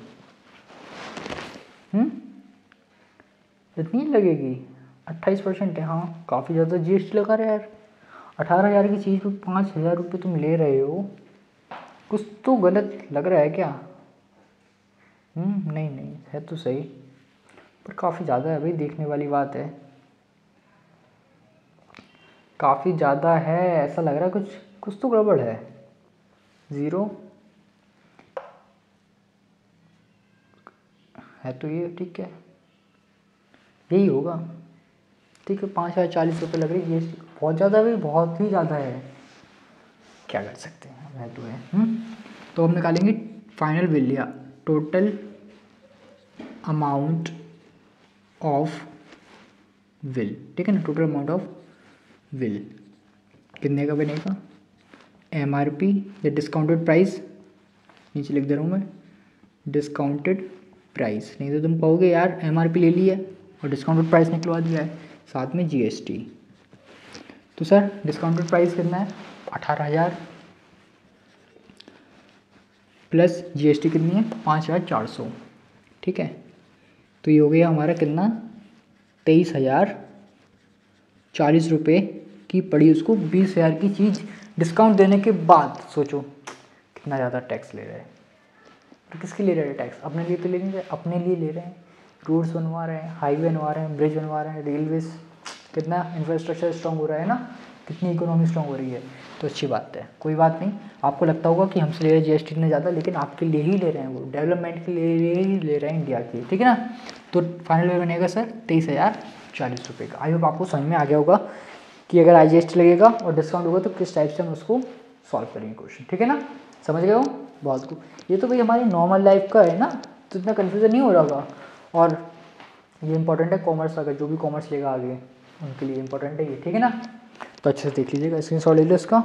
इतनी लगेगी, 28% है, हाँ काफ़ी ज़्यादा GST लगा रहा है यार। 18,000 की चीज़ पर 5,000 रुपये तुम ले रहे हो, कुछ तो गलत लग रहा है क्या। नहीं है तो सही, पर काफ़ी ज़्यादा है भाई, देखने वाली बात है, काफ़ी ज़्यादा है, ऐसा लग रहा है कुछ तो गड़बड़ है। 0 है तो ये ठीक है, यही होगा, ठीक है। 5,040 रुपये लग रही है, ये बहुत ज़्यादा भाई, बहुत ही ज़्यादा है, क्या कर सकते हैं, है तो है। तो हम निकालेंगे फाइनल बिल या टोटल अमाउंट ऑफ बिल, ठीक है ना। टोटल अमाउंट ऑफ बिल कितने का बनेगा, MRP या डिस्काउंटेड प्राइस, नीचे लिख दे रहा हूँ मैं, डिस्काउंटेड प्राइस, नहीं तो तुम कहोगे यार MRP ले लिया और डिस्काउंटेड प्राइस निकलवा दिया है साथ में GST। तो सर डिस्काउंटेड प्राइस कितना है 18,000 प्लस GST कितनी है 5,400, ठीक है। तो ये हो गया हमारा कितना 23,040 रुपये की पड़ी उसको, 20,000 की चीज़ डिस्काउंट देने के बाद। सोचो कितना ज़्यादा टैक्स ले रहे हैं, तो किसके लिए ले रहे हैं टैक्स, अपने लिए तो ले नहीं रहे, अपने लिए ले रहे हैं। रोड्स बनवा रहे हैं, हाईवे बनवा रहे हैं, ब्रिज बनवा रहे हैं, रेलवेज, कितना इंफ्रास्ट्रक्चर स्ट्रॉन्ग हो रहा है ना, कितनी इकोनॉमी स्ट्रॉन्ग हो रही है। तो अच्छी बात है, कोई बात नहीं। आपको लगता होगा कि हमसे ले रहे GST इतना ज़्यादा, लेकिन आपके लिए ही ले रहे हैं, वो डेवलपमेंट के लिए ही ले रहे हैं इंडिया की, ठीक है ना। तो फाइनल बिल बनेगा सर 23,040 रुपये का। आई होप आपको समझ में आ गया होगा कि अगर IGST लगेगा और डिस्काउंट होगा तो किस टाइप से हम उसको सॉल्व करेंगे क्वेश्चन, ठीक है ना। समझ गए हो, बहुत गुड। ये तो भाई हमारी नॉर्मल लाइफ का है ना, तो इतना कन्फ्यूज़न नहीं हो रहा होगा। और ये इंपॉर्टेंट है कॉमर्स, अगर जो भी कॉमर्स लेगा आगे उनके लिए इंपॉर्टेंट है ये, ठीक है ना। तो अच्छे से देख लीजिएगा, स्क्रीनशॉट ले लो इसका,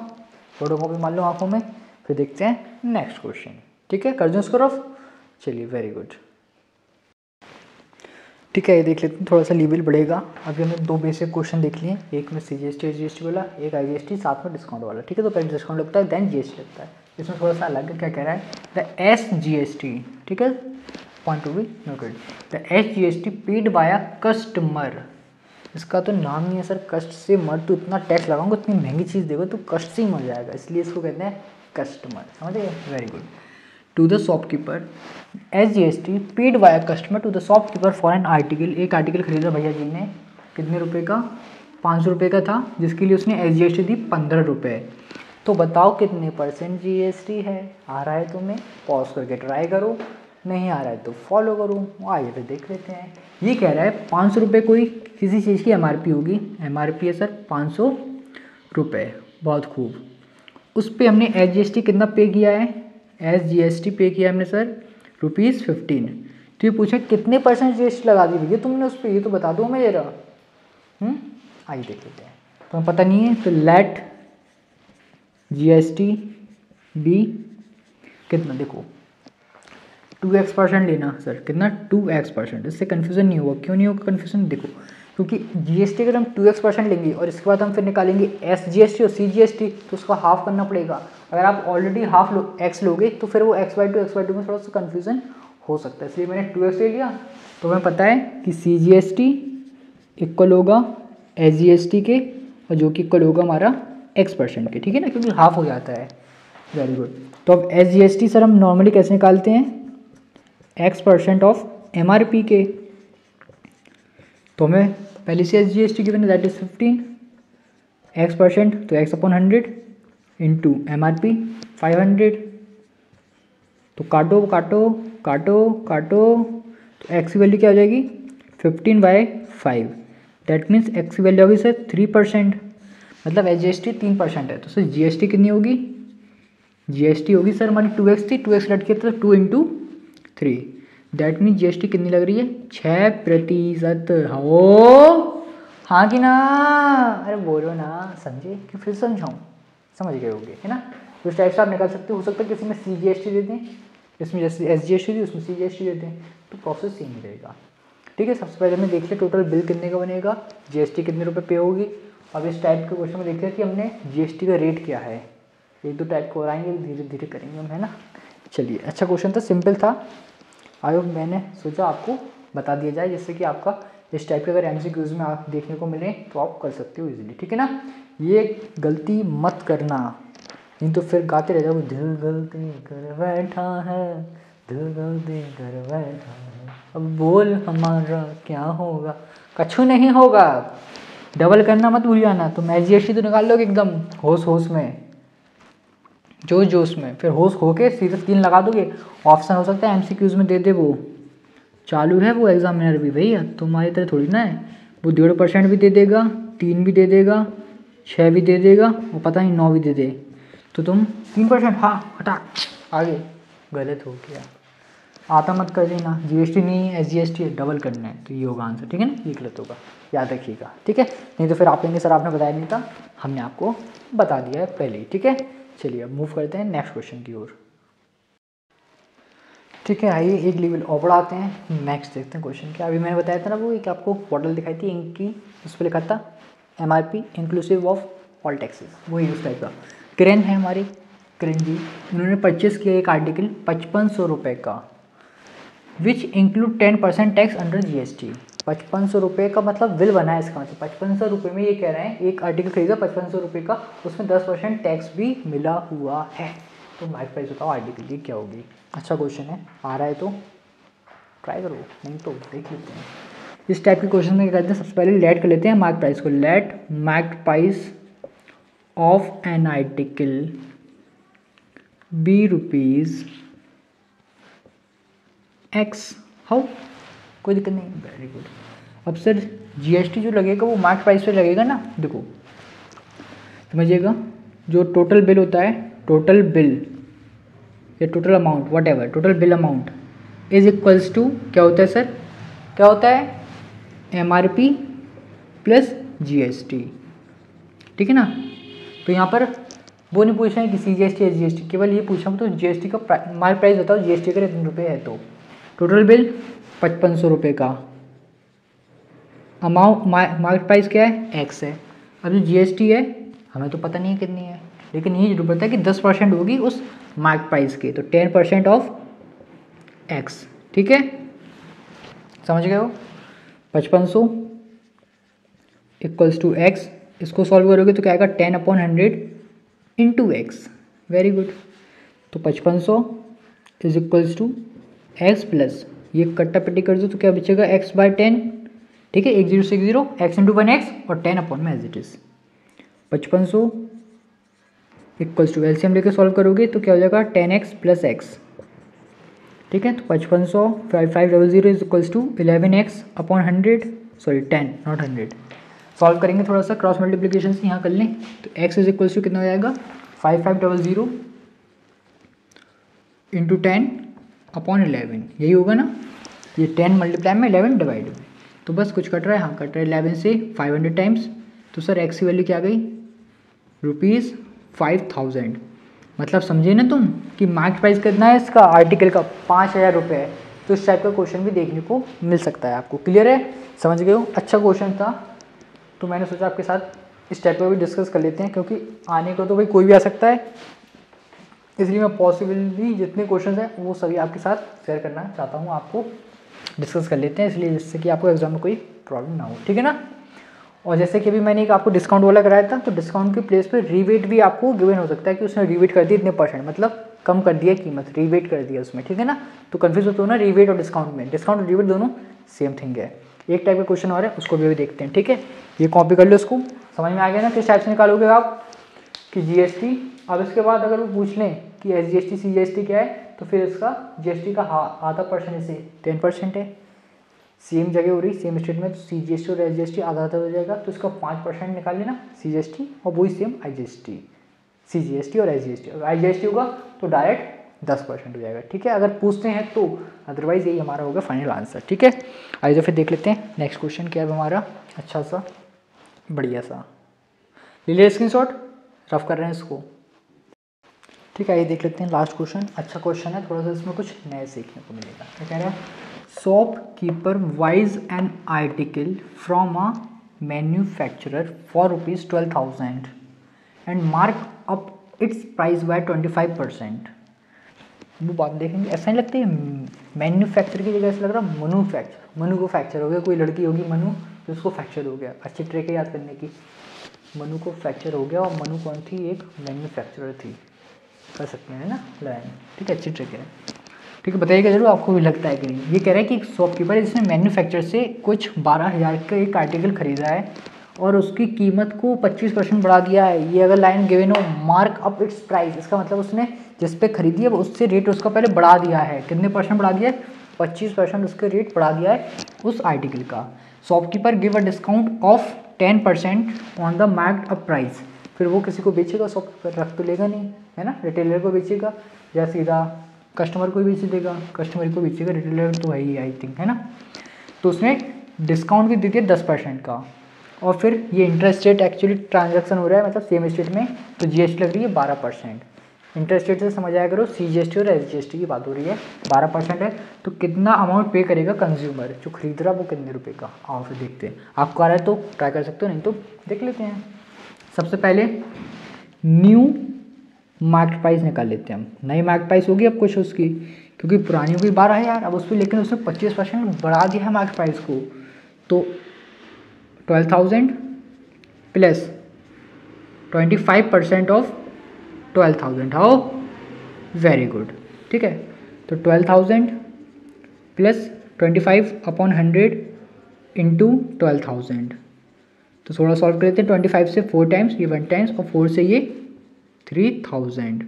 फोटो कॉपी मान लो आँखों में, फिर देखते हैं नेक्स्ट क्वेश्चन, ठीक है। कर दूँ इसको रफ, चलिए वेरी गुड, ठीक है। ये देख लेते हैं, थोड़ा सा लेवल बढ़ेगा। अभी हमने 2 बेसिक क्वेश्चन देख लिए, एक में CGST GST वाला, एक IGST साथ में डिस्काउंट वाला, ठीक है। तो पहले डिस्काउंट लगता है देन GST लगता है। इसमें थोड़ा सा अलग है, क्या कह रहा है, द SGST, ठीक है, point to be noted, the SGST paid by customer. इसका तो नाम ही है सर, कष्ट से मर, तो इतना टैक्स लगाऊंगा, इतनी महंगी चीज़ देगा तो कष्ट से ही मर जाएगा, इसलिए इसको कहते हैं कस्टमर, समझ गए, very good. To the shopkeeper, SGST paid by customer to the shopkeeper for an article. एक आर्टिकल खरीदा भैया जी ने, कितने रुपए का, 500 रुपये का था, जिसके लिए उसने SGST दी 15 रुपये। तो बताओ कितने % GST है। आ रहा है तुम्हें, पॉज करके ट्राई करो, नहीं आ रहा है तो फॉलो करो। आइए फिर देख लेते हैं। ये कह रहा है 500 रुपये कोई किसी चीज़ की MRP होगी, MRP है सर 500 रुपये, बहुत खूब। उस पर हमने SGST कितना पे किया है, SGST पे किया हमने सर ₹15। तो ये पूछा कितने % GST लगा दी भैया तुमने उस पर, ये तो बता दो मैं जरा। आइए देख लेते हैं, तुम्हें पता नहीं है तो लेट GST बी कितना, देखो 2x% लेना सर, कितना 2x%। इससे कन्फ्यूज़न नहीं होगा, क्यों नहीं होगा कन्फ्यूज़न, देखो क्योंकि GST अगर हम 2x% लेंगे और इसके बाद हम फिर निकालेंगे SGST और CGST, तो उसका हाफ करना पड़ेगा। अगर आप ऑलरेडी हाफ x लोगे तो फिर वो x/2 में थोड़ा सा कन्फ्यूज़न हो सकता है, इसलिए मैंने 2x ले लिया। तो हमें पता है कि CGST इक्वल होगा SGST के, और जो कि इक्वल होगा हमारा x% के, ठीक है ना, क्योंकि हाफ हो जाता है, वेरी गुड। तो अब SGST सर हम नॉर्मली कैसे निकालते हैं, x% ऑफ MRP के। तो हमें पहले से SGST गिवन है दैट इज 15, x% तो x/100 इंटू MRP 500। तो काटो काटो काटो काटो, तो x की वैल्यू क्या हो जाएगी 15/5, दैट मीन्स x की वैल्यू होगी सर 3%, मतलब SGST 3% है। तो सर GST कितनी होगी, GST होगी सर हमारी 2x थी, 2x लट के तो 2 × 3, दैट मीन GST कितनी लग रही है 6%। हो हाँ कि ना, अरे बोलो ना, समझे कि फिर समझाऊँ, समझ गए होंगे है ना। तो इस टाइप से आप निकाल सकते हो सकता है किसी में CGST दे दें, इसमें जैसे SGST दी उसमें CGST दे दें, तो प्रोसेस सेम ही रहेगा, ठीक है। सबसे पहले हमने देख लिया टोटल बिल कितने का बनेगा, GST कितने रुपये पे होगी। अब इस टाइप के क्वेश्चन में देख लिया कि हमने GST का रेट क्या है, 1-2 टाइप को कराएंगे, धीरे धीरे करेंगे हम, है ना। चलिए अच्छा क्वेश्चन था, सिंपल था, आई होप मैंने सोचा आपको बता दिया जाए, जिससे कि आपका इस टाइप के अगर MCQs में आप देखने को मिले तो आप कर सकते हो इजीली, ठीक है ना। ये गलती मत करना, नहीं तो फिर गाते रह जाओ, दिल गलती कर बैठा है, दिल गलती कर बैठा है, अब बोल हमारा क्या होगा, कछु नहीं होगा। डबल करना मत भूल जाना, तुम SGST तो निकाल लोगे एकदम होश होश में, जोश जोश में, फिर होश हो के सीधे 3 लगा दोगे। ऑप्शन हो सकता है MCQs में दे दे, वो चालू है वो एग्जामिनर भी भैया, तुम्हारी तरह थोड़ी ना है, वो 1.5% भी दे देगा, 3 भी दे देगा, 6 भी दे देगा, और पता नहीं 9 भी दे दे, तो तुम 3%, हाँ हटा आगे, गलत हो गया, आता मत कर देना। GST नहीं है SGST है, डबल करना है, तो ये होगा आंसर, ठीक है ना, ये गलत होगा, याद रखिएगा, ठीक है। नहीं तो फिर आप कहेंगे सर आपने बताया नहीं था, हमने आपको बता दिया है पहले ही, ठीक है। चलिए अब मूव करते हैं नेक्स्ट क्वेश्चन की ओर, ठीक है। आइए एक लेवल और बढ़ाते हैं, नेक्स्ट देखते हैं क्वेश्चन क्या। अभी मैंने बताया था ना वो एक आपको बॉटल दिखाई थी इंक की, उस पर लिखा था MRP inclusive of all taxes, वही उस टाइप का। किरण है हमारी, किरण जी, उन्होंने परचेस किया एक आर्टिकल 5500 रुपये का, which include 10% tax under GST। 5500 रुपये का मतलब बिल बना है, इसका मतलब 5500 रुपये में ये कह रहे हैं एक आर्टिकल खरीदा 5500 रुपये का, उसमें 10% टैक्स भी मिला हुआ है। तो मार्क प्राइस बताओ आर्टिकल की क्या होगी। अच्छा क्वेश्चन है, आ रहा है तो ट्राई करो, नहीं तो देख लेते हैं। इस टाइप के क्वेश्चन में क्या करते हैं, सबसे पहले लेट कर लेते हैं मार्क प्राइस को, let mark price of an article be rupees X. How, कोई दिक्कत नहीं, वेरी गुड। अब सर जीएसटी जो लगेगा वो मार्केट प्राइस पे लगेगा ना, देखो समझिएगा, जो टोटल बिल होता है, टोटल बिल या total amount whatever, total bill amount is equals to क्या होता है सर, क्या होता है, एमआरपी प्लस जीएसटी, ठीक है ना। तो यहाँ पर वो नहीं पूछ रहे हैं कि सीजीएसटी या जीएसटी, केवल ये पूछा तो जीएसटी का मार्केट प्राइस बताओ, जीएसटी का कितने रुपये है। तो टोटल बिल 5500 रुपये का, अमाउंट मार्केट प्राइस क्या है, एक्स है। अब जो जीएसटी है हमें तो पता नहीं है कितनी है, लेकिन ये जरूर पता है कि 10% होगी उस मार्केट प्राइस के, तो 10% ऑफ एक्स, ठीक है, समझ गए हो। 5500 इक्वल्स टू एक्स, इसको सॉल्व करोगे तो क्या आएगा 10/100 इंटू एक्स, वेरी गुड। तो 5500 is equals to X plus ये कट्टा पट्टी कर दो तो क्या बचेगा x/10, ठीक है, 1 0 से 0 x इंटू 1x और 10 अपॉन में as it is. 5500 equals to LCM लेके सॉल्व करोगे तो क्या हो जाएगा 10x प्लस एक्स, ठीक है। तो 5500 5500 is equals to 11x upon 100, sorry 10 not 100। Solve करेंगे थोड़ा सा क्रॉस मल्टीप्लीकेशन से, यहाँ कर लें तो x इज इक्वल्स टू कितना हो जाएगा 5500 इंटू 10 अपॉन 11, यही होगा ना, ये 10 मल्टीप्लाई में 11 डिवाइड में, तो बस कुछ कट रहा है, हाँ कट रहा है 11 से 500 टाइम्स, तो सर एक्स की वैल्यू क्या आ गई ₹5000। मतलब समझे ना तुम कि मार्केट प्राइस कितना है इसका आर्टिकल का, 5000 रुपये है। तो इस टाइप का क्वेश्चन भी देखने को मिल सकता है आपको, क्लियर है, समझ गए हो। अच्छा क्वेश्चन था, तो मैंने सोचा आपके साथ इस टाइप का भी डिस्कस कर लेते हैं, क्योंकि आने को तो भाई कोई भी आ सकता है, इसलिए मैं पॉसिबली जितने क्वेश्चन हैं वो सभी आपके साथ शेयर करना चाहता हूँ, आपको डिस्कस कर लेते हैं, इसलिए जिससे कि आपको एग्जाम में कोई प्रॉब्लम ना हो, ठीक है ना। और जैसे कि अभी मैंने एक आपको डिस्काउंट वाला कराया था, तो डिस्काउंट के प्लेस पे रीवेट भी आपको गिवन हो सकता है कि उसने रीवेट कर दिया इतने %, मतलब कम कर दिया कीमत, रीवेट कर दिया उसमें, ठीक है ना। तो कन्फ्यूज होते हो ना रीवेट और डिस्काउंट में, डिस्काउंट और रीवेट दोनों सेम थिंग है। एक टाइप का क्वेश्चन और है, उसको भी देखते हैं, ठीक है। ये कॉपी कर लो, उसको समझ में आ गया ना किस टाइप से निकालोगे आप कि जीएसटी। अब इसके बाद अगर वो पूछ लें कि एसजीएसटी सीजीएसटी क्या है, तो फिर इसका जीएसटी का आधा % से 10% है, सेम जगह हो रही सेम स्टेट में, तो सीजीएसटी और एसजीएसटी आधा आधा हो जाएगा, तो इसका 5% निकाल लेना सीजीएसटी, और वही सेम आईजीएसटी, सीजीएसटी और एसजीएसटी। अगर आईजीएसटी होगा तो डायरेक्ट 10% हो जाएगा, ठीक है, अगर पूछते हैं तो, अदरवाइज यही हमारा होगा फाइनल आंसर, ठीक है। आइए तो फिर देख लेते हैं नेक्स्ट क्वेश्चन क्या है हमारा, अच्छा सा बढ़िया सा, ले लिया स्क्रीनशॉट, रफ कर रहे हैं इसको, ठीक है। ये देख लेते हैं लास्ट क्वेश्चन, अच्छा क्वेश्चन है, थोड़ा सा इसमें कुछ नए सीखने को मिलेगा। क्या कह रहा है, shopkeeper wise an article from a manufacturer for ₹12,000 and mark up it's price by 25%। वो बात देखेंगे, ऐसा नहीं लगता है मैन्युफैक्चर की जगह ऐसा लग रहा मनुफैक्चर, मनु को फैक्चर हो गया, कोई लड़की होगी मनु तो उसको फैक्चर हो गया, अच्छी ट्रिक है याद करने की, मनु को फ्रैक्चर हो गया, और मनु कौन थी, एक मैन्युफैक्चरर थी, कर सकते हैं ना लाइन, ठीक है, अच्छी ट्रिक है, ठीक है, बताइएगा जरूर आपको भी लगता है कि नहीं। ये कह रहा है कि एक शॉपकीपर है जिसने मैन्युफैक्चर से कुछ 12,000 का एक आर्टिकल खरीदा है और उसकी कीमत को 25% बढ़ा दिया है। ये अगर लाइन गिवन हो मार्क अप इट्स प्राइस, इसका मतलब उसने जिस पे खरीदी है उससे रेट उसका पहले बढ़ा दिया है, कितने % बढ़ा दिया है, 25% उसके रेट बढ़ा दिया है उस आर्टिकल का। Shopkeeper give a discount of 10% on the marked up price, फिर वो किसी को बेचेगा, शॉपकीपर रख तो लेगा नहीं, है ना, रिटेलर को बेचेगा या सीधा कस्टमर को बेच देगा, कस्टमर को बेचेगा, रिटेलर तो वही आई थिंक, है ना। तो उसने डिस्काउंट भी दे दिया 10% का, और फिर ये इंटरेस्ट रेट एक्चुअली ट्रांजैक्शन हो रहा है, मतलब सेम स्टेट में, तो जीएसटी लग रही है 12%। इंटरेस्ट रेट से समझ आया करो, सीजीएसटी और एसजीएसटी की बात हो रही है, 12% है, तो कितना अमाउंट पे करेगा कंज्यूमर जो खरीद रहा है, वो कितने रुपए का, आओ फिर देखते हैं। आपको आ रहा है तो ट्राई कर सकते हो, नहीं तो देख लेते हैं। सबसे पहले न्यू मार्केट प्राइस निकाल लेते हैं हम, नई मार्केट प्राइस होगी अब कुछ उसकी, क्योंकि पुरानी होगी 12,000, अब उस पर लेकिन उसने 25% बढ़ा दिया है मार्केट प्राइस को, तो 12,000 plus 25% of 12,000, how very good, ठीक है। तो 12,000 प्लस 25 अपॉन 100 इंटू 12,000, तो थोड़ा सॉल्व कर लेते हैं। 25 से 4 टाइम्स, ये 1 टाइम्स, और 4 से ये 3000।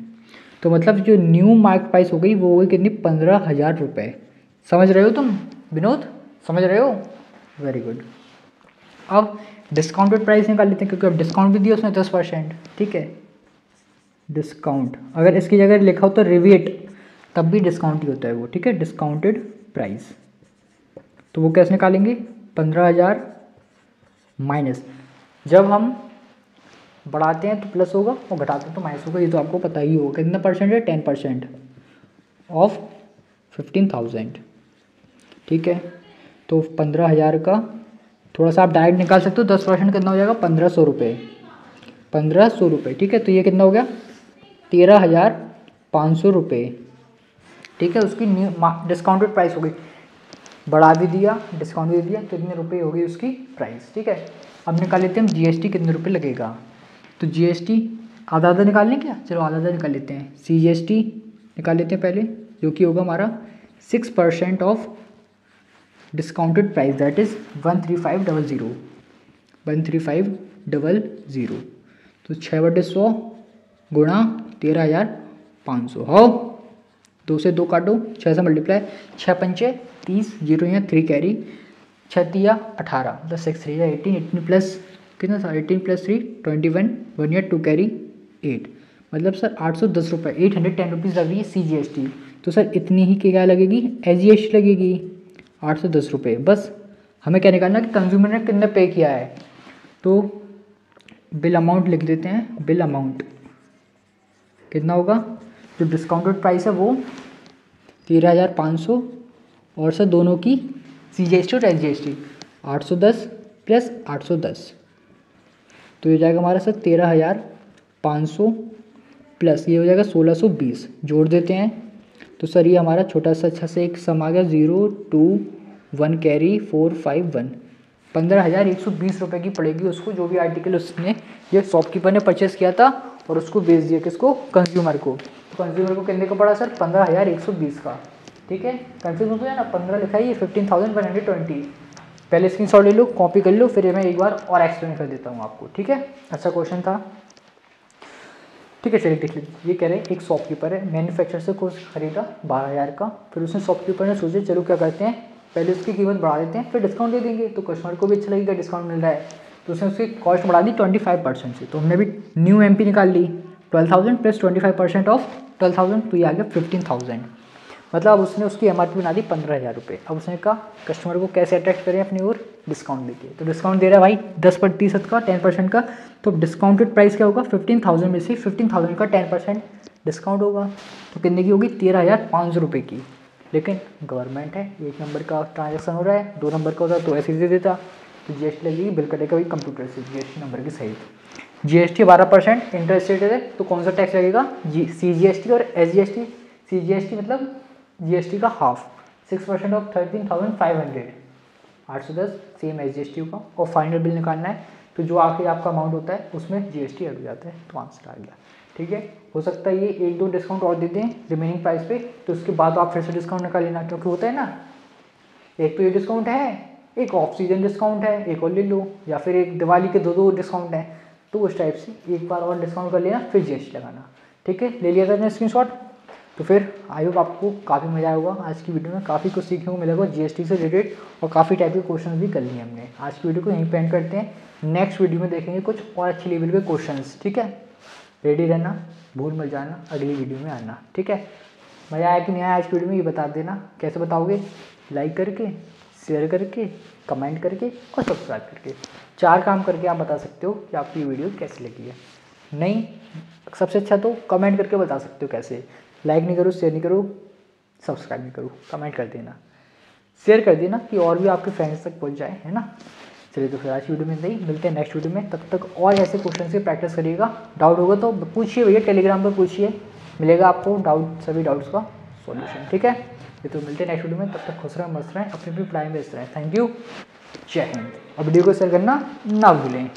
तो मतलब जो न्यू मार्केट प्राइस हो गई वो हो गई कितनी, 15,000 रुपये। समझ रहे हो तुम विनोद, समझ रहे हो? Very good. अब डिस्काउंटेड प्राइस निकाल लेते हैं, क्योंकि अब डिस्काउंट भी दिया उसने 10%। ठीक है, डिस्काउंट अगर इसकी जगह लिखा हो तो रिवेट, तब भी डिस्काउंट ही होता है वो। ठीक है, डिस्काउंटेड प्राइस। तो वो कैसे निकालेंगे, 15,000 माइनस, जब हम बढ़ाते हैं तो प्लस होगा और घटाते हैं तो माइनस होगा, ये तो आपको पता ही होगा। कितना परसेंट है, 10% ऑफ 15,000। ठीक है, तो 15,000 का थोड़ा सा आप डायरेक्ट निकाल सकते हो, 10% कितना हो जाएगा, 1,500 रुपये, 1,500 रुपये। ठीक है, तो ये कितना हो गया, 13,500 रुपये। ठीक है, उसकी न्यू डिस्काउंटेड प्राइस हो गई, बढ़ा भी दिया डिस्काउंट भी दिया, कितने रुपये हो गई उसकी प्राइस। ठीक है, अब निकाल लेते हैं हम जीएसटी कितने रुपये लगेगा। तो जीएसटी आधा आधा निकाल लें क्या, चलो आधा आधा निकाल लेते हैं। सीजीएसटी निकाल लेते हैं पहले, जो कि होगा हमारा 6% of discounted price, that is 13500, 13500। तो 6/100 गुणा 13,500। हाँ, 2 से 2 काटो, 6 से मल्टीप्लाई, 6 पंचे 30, 0 यहाँ 3 कैरी, 6 तिया 18, 10 6 3 18, 18 प्लस कितना था, 18 प्लस 3 21, 1 या 2 कैरी 8, मतलब सर 810 रुपये, 810 रुपीज़ लग रही है सीजीएसटी। तो सर इतनी ही क्या लगेगी, एसजीएसटी लगेगी 810 रुपये। बस हमें क्या निकालना कि कंज्यूमर ने कितना पे किया है। तो बिल अमाउंट लिख देते हैं, बिल अमाउंट कितना होगा, जो डिस्काउंटेड प्राइस है वो 13,500, और सर दोनों की सीजीएसटी और एसजीएसटी 810 प्लस 810, तो ये जाएगा हमारा सर 13,500 प्लस ये हो जाएगा 1,620, जोड़ देते हैं। तो सर ये हमारा छोटा सा अच्छा से एक सम आ गया, 0 2 1 कैरी 4 5 1, 15,120 रुपये की पड़ेगी उसको, जो भी आर्टिकल उसने ये शॉपकीपर ने परचेस किया था और उसको बेच दिया किसको, कंज्यूमर को। तो कंज्यूमर को कितने का पड़ा सर, 15,120 का। ठीक है, कंफ्यूज हो गया ना, 15 लिखा है, ये 15,120। पहले स्क्रीनशॉट ले लो, कॉपी कर लो, फिर मैं एक बार और एक्सप्लेन कर देता हूँ आपको। ठीक है, अच्छा क्वेश्चन था। ठीक है, चलिए देख लीजिए। ये कह रहे हैं एक शॉपकीपर है, मैन्युफैक्चरर से कुछ खरीदा 12,000 का, फिर उसने शॉपकीपर ने सोचे चलो क्या करते हैं, पहले उसकी कीमत बढ़ा देते हैं, फिर डिस्काउंट दे देंगे तो कस्टमर को भी अच्छा लगेगा, डिस्काउंट मिल रहा है। तो उसने उसकी कॉस्ट बढ़ा दी 25% से। तो हमने भी न्यू एमपी निकाल ली, 12,000 प्लस 25% ऑफ 12,000, तो ये आ गया 15,000। मतलब उसने उसकी एमआरपी बना दी 15,000 रुपये। अब उसने कहा कस्टमर को कैसे अट्रैक्ट करें अपनी ओर, डिस्काउंट देके। तो डिस्काउंट दे रहा है भाई 10% का, 10% का। तो डिस्काउंटेड प्राइस क्या होगा, 15,000 में से 15,000 का 10% डिस्काउंट होगा, तो कितने की होगी, 13,500 रुपये की। लेकिन गवर्नमेंट है, 1 नंबर का ट्रांजेक्शन हो रहा है, 2 नंबर का होता तो ऐसे ही दे देता। तो जीएसटी लगेगी, बिल कटेगा भाई कंप्यूटर से जीएसटी नंबर के सहित। जीएसटी 12% इंटरेस्ट रेट है, तो कौन सा टैक्स लगेगा, सीजीएसटी और एसजीएसटी। सीजीएसटी मतलब जीएसटी का हाफ, 6% ऑफ 13,500, 810 सेम एसजीएसटी का। और फाइनल बिल निकालना है, तो जो आखिर आपका अमाउंट होता है उसमें जीएसटी हट जाता है, तो आंसर आ गया। ठीक है, हो सकता है ये 1-2 डिस्काउंट और दे दें रिमेनिंग प्राइस पे, तो उसके बाद आप फिर से डिस्काउंट निकाल लेना, क्योंकि होता है ना, एक तो ये डिस्काउंट है, एक ऑफ सीजन डिस्काउंट है, एक और ले लो, या फिर एक दिवाली के 2-2 डिस्काउंट हैं, तो उस टाइप से एक बार और डिस्काउंट कर लेना, फिर जीएसटी लगाना। ठीक है, ले लिया था स्क्रीनशॉट। तो फिर आई होप आपको काफ़ी मज़ा आया होगा आज की वीडियो में, काफ़ी कुछ सीखने को मिलेगा जीएसटी से रिलेटेड, और काफ़ी टाइप के क्वेश्चन भी कर लिए हमने। आज की वीडियो को यहीं पे एंड करते हैं, नेक्स्ट वीडियो में देखेंगे कुछ और अच्छी लेवल के क्वेश्चंस। ठीक है, रेडी रहना, भूल मत जाना, अगली वीडियो में आना। ठीक है, मज़ा आया कि नहीं आया आज की वीडियो में, ये बता देना। कैसे बताओगे, लाइक करके, शेयर करके, कमेंट करके और सब्सक्राइब करके। 4 काम करके आप बता सकते हो कि आपकी वीडियो कैसी लगी है। नहीं, सबसे अच्छा तो कमेंट करके बता सकते हो कैसे। लाइक नहीं करो, शेयर नहीं करो, सब्सक्राइब नहीं करो, कमेंट कर देना, शेयर कर देना कि और भी आपके फ्रेंड्स तक पहुंच जाए, है ना। चलिए, तो फिर आज की वीडियो में नहीं, मिलते हैं नेक्स्ट वीडियो में। तब तक और ऐसे क्वेश्चन से प्रैक्टिस करिएगा। डाउट होगा तो पूछिए भैया, टेलीग्राम पर पूछिए, मिलेगा आपको डाउट, सभी डाउट्स का सॉल्यूशन। ठीक है, ये तो मिलते हैं नेक्स्ट वीडियो में। तब तक खुश रहें, मस्त रहें, अपनी पढ़ाई में व्यस्त रहें। थैंक यू, जय हिंद। और वीडियो को शेयर करना ना भूलें।